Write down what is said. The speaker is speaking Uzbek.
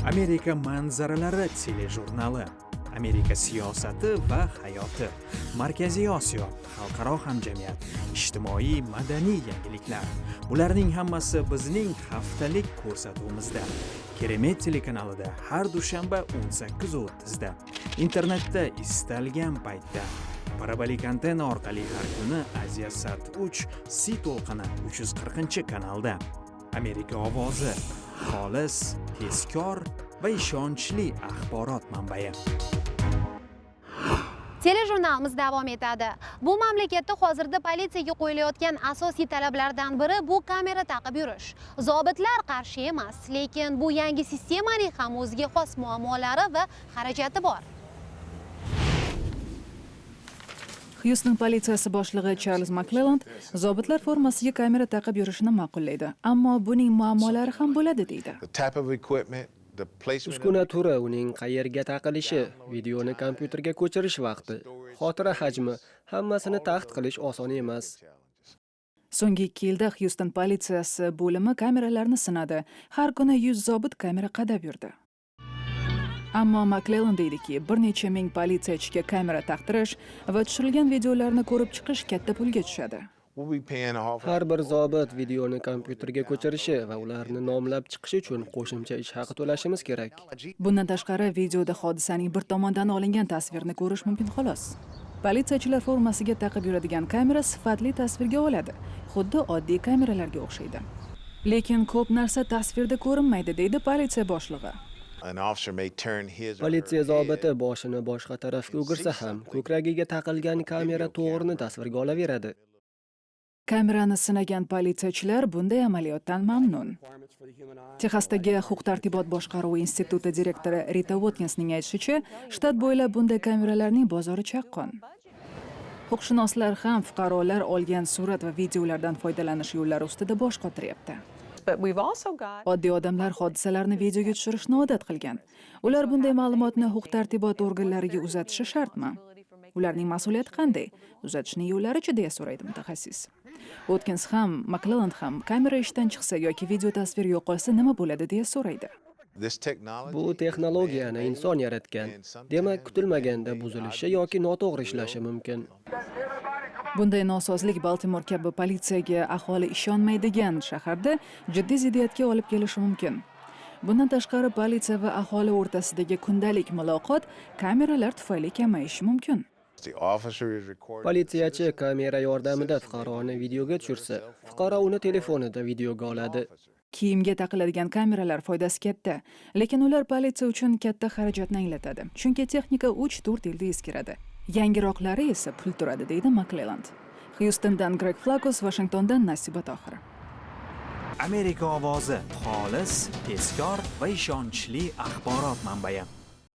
Amerika manzaralari telejurnali, Amerika siyosati va hayoti, Markaziy Osiyo, xalqaro hamjamiyat, ijtimoiy madaniy yangiliklar. Bularning hammasi bizning haftalik ko'rsatuvimizda. Keremet telekanalida har dushanba 18:30 da. Internetda istalgan paytda. Parabolik antena orqali har kuni Aziya-Sat 3 C to'lqini 340-kanalda. Amerika ovozi, xolis, tezkor va ishonchli axborot manbai. Telejurnalimiz davom etadi. Bu mamlakatda hozirda politsiyaga qo'yilayotgan asosiy talablardan biri bu kamera taqib yurish. Zobitlar qarshi emas, lekin bu yangi sistemaning ham o'ziga xos muammolari va xarajati bor. Houston politsiyasi boshlig'i Charles McClelland zobitlar formasiga kamera taqib yurishni ma'qullaydi, ammo buning muammolari ham bo'ladi deydi. Uskuna turi, uning qayerga taqilishi, videoni kompyuterga ko'chirish vaqti, xotira hajmi, hammasini taxt qilish oson emas. So'nggi 2 yilda Houston politsiyasi bo'limi kameralarni sinadi. Har kuni 100 zobit kamera qadab yurdi. Ammo McClelland deydiki, bir necha ming politsiyachiga kamera taqtirish va tushirilgan videolarni ko'rib chiqish katta pulga tushadi. Har bir zobit videoni kompyuterga ko'chirishi va ularni nomlab chiqishi uchun qo'shimcha ish haqi to'lashimiz kerak. Bundan tashqari, videoda hodisaning bir tomondan olingan tasvirni ko'rish mumkin xolos. Politsiyachilar formasiga taqib yuradigan kamera sifatli tasvirga oladi, xuddi oddiy kameralarga o'xshaydi. Lekin ko'p narsa tasvirda ko'rinmaydi, deydi politsiya boshlig'i. Politsiya zobiti boshini boshqa tarafga o'girsa ham, ko'kragiga taqilgan kamera to'g'rini tasvirga olaveradi. Kamerani sinagan politsiyachilar bunday amaliyotdan mamnun. Texasdagi huquq-tartibot boshqaruvi instituti direktori Rita Watkinsning aytishicha, shtat bo'ylab bunday kameralarning bozori chaqqon. Huquqshunoslar ham fuqarolar olgan surat va videolardan foydalanish yo'llari ustida bosh qotiryapti. Oddiy odamlar hodisalarni videoga tushirishni odat qilgan. Ular bunday ma'lumotni huquq-tartibot organlariga uzatishi shartmi? Ularning mas'uliyati qanday? Uzatishning yo'llari-chi, deya so'raydi mutaxassis. Watkins ham, McClelland ham kamera ishdan chiqsa yoki video tasvir yo'qolsa nima bo'ladi, deya so'raydi. Bu texnologiyani inson yaratgan. Demak, kutilmaganda buzilishi yoki noto'g'ri ishlashi mumkin. Bunday nosozlik Baltimore kabi politsiyaga aholi ishonmaydigan shaharda jiddiy ziddiyatga olib kelishi mumkin. Bundan tashqari, politsiya va aholi o'rtasidagi kundalik muloqot kameralar tufayli kamayishi mumkin. Politsiyachi kamera yordamida fuqaroni videoga tushirsa, fuqaro uni telefonida videoga oladi. Kiyimga taqiladigan kameralar foydasi katta, lekin ular politsiya uchun katta xarajatni anglatadi. Chunki texnika 3-4 yilda eskiradi. Yangiroqlari esa pul turadi, deydi McClelland. Houstondan Greg Flacos, Washingtondan Nasiba Tohir. Amerika ovozi, xolis, tezkor va ishonchli axborot manbai.